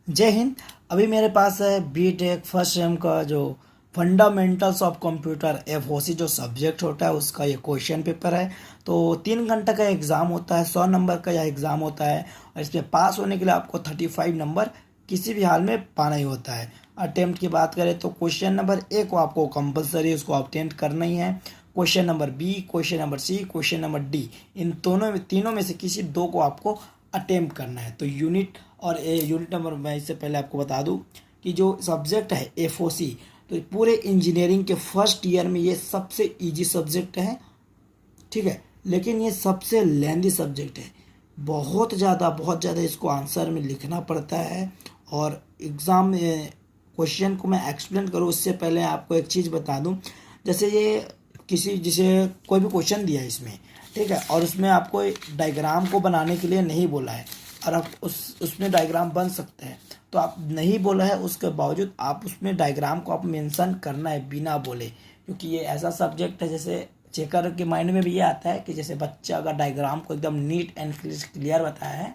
जय हिंद। अभी मेरे पास है बीटेक फर्स्ट सेम का जो फंडामेंटल्स ऑफ कंप्यूटर एफओसी जो सब्जेक्ट होता है उसका ये क्वेश्चन पेपर है। तो 3 घंटे का एग्ज़ाम होता है, 100 नंबर का यह एग्ज़ाम होता है और इसमें पास होने के लिए आपको 35 नंबर किसी भी हाल में पाना ही होता है। अटेम्प्ट की बात करें तो क्वेश्चन नंबर ए को आपको कंपलसरी उसको अटेम्प्ट करना ही है। Question number b, question number c, question number d, इन तीनों में से किसी दो को आपको अटेम्प्ट करना है। तो यूनिट नंबर मैं इससे पहले आपको बता दूं कि जो सब्जेक्ट है एफओसी, तो पूरे इंजीनियरिंग के फर्स्ट ईयर में ये सबसे इजी सब्जेक्ट है, ठीक है। लेकिन ये सबसे लेंदी सब्जेक्ट है, बहुत ज़्यादा इसको आंसर में लिखना पड़ता है। और एग्ज़ाम में क्वेश्चन को मैं एक्सप्लेन करूँ उससे पहले आपको एक चीज़ बता दूं। जैसे ये जिसे कोई भी क्वेश्चन दिया है इसमें, ठीक है, और उसमें आपको डायग्राम को बनाने के लिए नहीं बोला है और आप उसमें डायग्राम बन सकते हैं, तो आप नहीं बोला है उसके बावजूद आप उसमें डायग्राम को आप मेंशन करना है बिना बोले, क्योंकि ये ऐसा सब्जेक्ट है जैसे चेकर के माइंड में भी ये आता है कि जैसे बच्चा अगर डायग्राम को एकदम नीट एंड क्लियर बताया है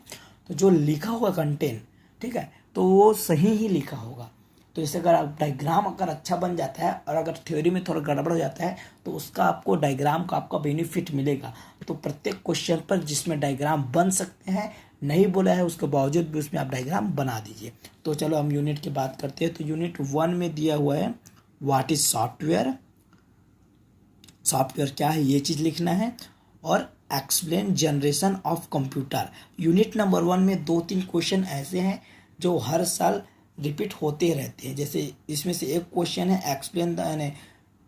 तो जो लिखा हुआ कंटेंट, ठीक है, तो वो सही ही लिखा होगा। तो जैसे अगर आप डायग्राम अगर अच्छा बन जाता है और अगर थ्योरी में थोड़ा गड़बड़ हो जाता है तो उसका आपको डायग्राम का आपका बेनिफिट मिलेगा। तो प्रत्येक क्वेश्चन पर जिसमें डायग्राम बन सकते हैं, नहीं बोला है उसके बावजूद भी उसमें आप डायग्राम बना दीजिए। तो चलो हम यूनिट की बात करते हैं। तो यूनिट 1 में दिया हुआ है व्हाट इज सॉफ्टवेयर, सॉफ्टवेयर क्या है ये चीज़ लिखना है, और explain generation of computer. Unit number 1 में 2-3 क्वेश्चन ऐसे हैं जो हर साल रिपीट होते रहते हैं। जैसे इसमें से एक क्वेश्चन है एक्सप्लेन द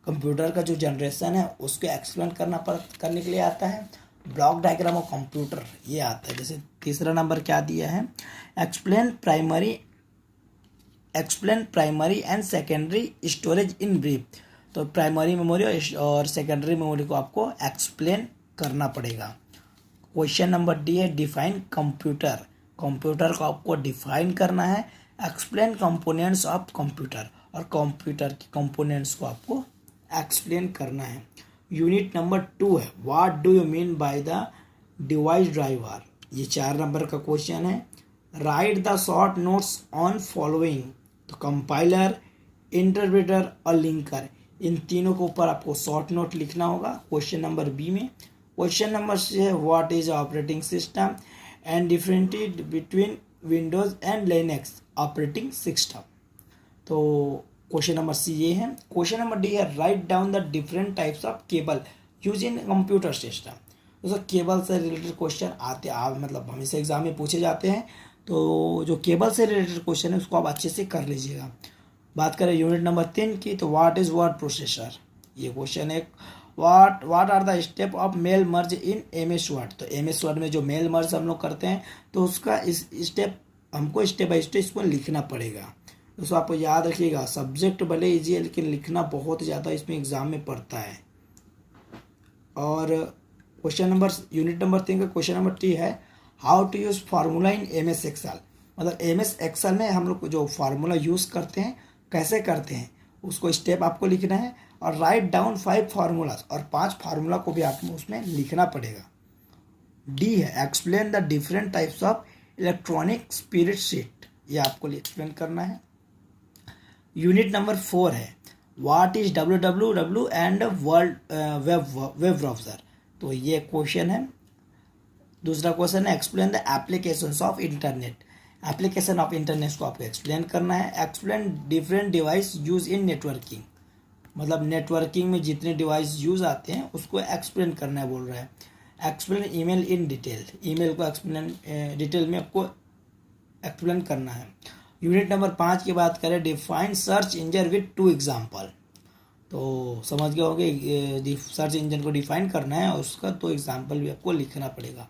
कंप्यूटर का जो जनरेशन है उसको एक्सप्लेन करने के लिए आता है। ब्लॉक डायग्राम ऑफ कंप्यूटर ये आता है। जैसे तीसरा नंबर क्या दिया है, explain primary and secondary storage in brief. तो प्राइमरी मेमोरी और सेकेंडरी मेमोरी को आपको एक्सप्लेन करना पड़ेगा। क्वेश्चन नंबर डी है डिफाइन कंप्यूटर, कंप्यूटर को आपको डिफाइन करना है। एक्सप्लेन कंपोनेंट्स ऑफ कंप्यूटर, और कंप्यूटर के कंपोनेंट्स को आपको एक्सप्लेन करना है। यूनिट नंबर 2 है what do you mean by the device driver, ये 4 नंबर का क्वेश्चन है। Right the short notes on following, तो कंपाइलर, इंटरप्रेटर और लिंकर, इन तीनों के ऊपर आपको शॉर्ट नोट लिखना होगा क्वेश्चन नंबर बी में। क्वेश्चन नंबर सी है what is operating system and differentiate between Windows and Linux operating system. तो क्वेश्चन नंबर सी ये है। क्वेश्चन नंबर डी है write down the different types of cable use in computer system. तो sir cable से related question मतलब हमेशा exam में पूछे जाते हैं, तो जो केबल से रिलेटेड क्वेश्चन है उसको आप अच्छे से कर लीजिएगा। बात करें यूनिट नंबर 3 की, तो व्हाट इज वर्ड प्रोसेसर, ये क्वेश्चन है। What are the step of mail merge in M S word, तो एम एस वर्ड में जो मेल मर्ज हम लोग करते हैं तो उसका इस स्टेप हमको स्टेप बाय स्टेप इसको लिखना पड़ेगा। उसको आपको याद रखिएगा, सब्जेक्ट भले इजी है लेकिन लिखना बहुत ज़्यादा इसमें एग्जाम में पड़ता है। और क्वेश्चन नंबर यूनिट नंबर 3 का क्वेश्चन नंबर 3 है how to use formula in M S Excel, मतलब एम एस एक्सेल में हम लोग जो फार्मूला यूज़ करते हैं कैसे करते हैं उसको स्टेप आपको लिखना है। और राइट डाउन 5 फार्मूलाज, और 5 फार्मूला को भी आपको उसमें लिखना पड़ेगा। डी है explain the different types of electronic spirit sheet, ये आपको एक्सप्लेन करना है। यूनिट नंबर 4 है what is www and world web browser, तो ये क्वेश्चन है। दूसरा क्वेश्चन है explain the applications of internet, application of internet को आपको एक्सप्लेन करना है। Explain different device use in networking, मतलब नेटवर्किंग में जितने डिवाइस यूज आते हैं उसको एक्सप्लेन करना है बोल रहा है। Explain email in detail, email को एक्सप्लेन डिटेल में आपको एक्सप्लेन करना है। यूनिट नंबर 5 की बात करें define search engine with 2 example, तो समझ गए होंगे सर्च इंजन को डिफाइन करना है और उसका 2 एग्जाम्पल भी आपको लिखना पड़ेगा।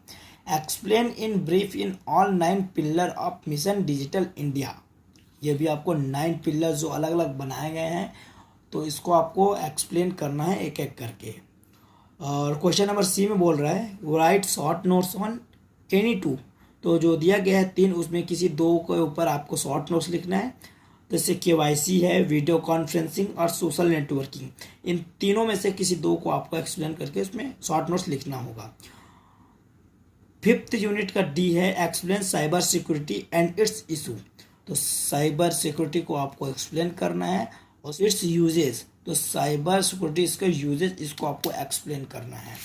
Explain in brief in all 9 pillar of mission digital India, ये भी आपको 9 पिलर जो अलग अलग बनाए गए हैं तो इसको आपको एक्सप्लेन करना है एक एक करके। और क्वेश्चन नंबर सी में बोल रहा है right short notes on any 2, तो जो दिया गया है 3 उसमें किसी 2 के ऊपर आपको शॉर्ट नोट्स लिखना है। जैसे KYC है, वीडियो कॉन्फ्रेंसिंग और सोशल नेटवर्किंग, इन तीनों में से किसी 2 को आपको एक्सप्लेन करके उसमें शॉर्ट नोट्स लिखना होगा। 5th यूनिट का डी है explain cyber security and it's issue, तो साइबर सिक्योरिटी को आपको एक्सप्लेन करना है और इट्स यूजेस, तो साइबर सिक्योरिटी इसका यूजेस इसको आपको एक्सप्लेन करना है।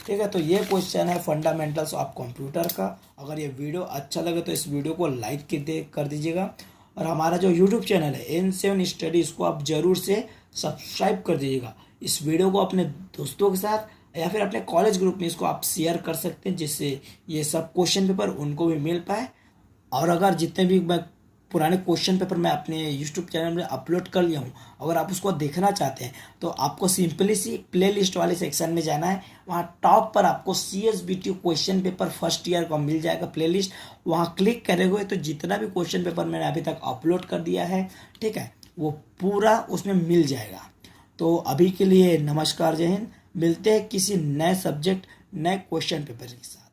ठीक है, तो ये क्वेश्चन है फंडामेंटल्स ऑफ कंप्यूटर का। अगर ये वीडियो अच्छा लगे तो इस वीडियो को लाइक कर दीजिएगा और हमारा जो यूट्यूब चैनल है N7 स्टडी इसको आप जरूर से सब्सक्राइब कर दीजिएगा। इस वीडियो को अपने दोस्तों के साथ या फिर अपने कॉलेज ग्रुप में इसको आप शेयर कर सकते हैं, जिससे ये सब क्वेश्चन पेपर उनको भी मिल पाए। और अगर जितने भी मैं पुराने क्वेश्चन पेपर मैं अपने यूट्यूब चैनल में अपलोड कर लिया हूँ, अगर आप उसको देखना चाहते हैं तो आपको सिंपली सी प्ले लिस्ट वाले सेक्शन में जाना है। वहाँ टॉप पर आपको CSBT question paper first year का मिल जाएगा प्ले लिस्ट। वहाँ क्लिक करेंगे तो जितना भी क्वेश्चन पेपर मैंने अभी तक अपलोड कर दिया है, ठीक है, वो पूरा उसमें मिल जाएगा। तो अभी के लिए नमस्कार, जय हिंद। मिलते हैं किसी नए सब्जेक्ट नए क्वेश्चन पेपर के साथ।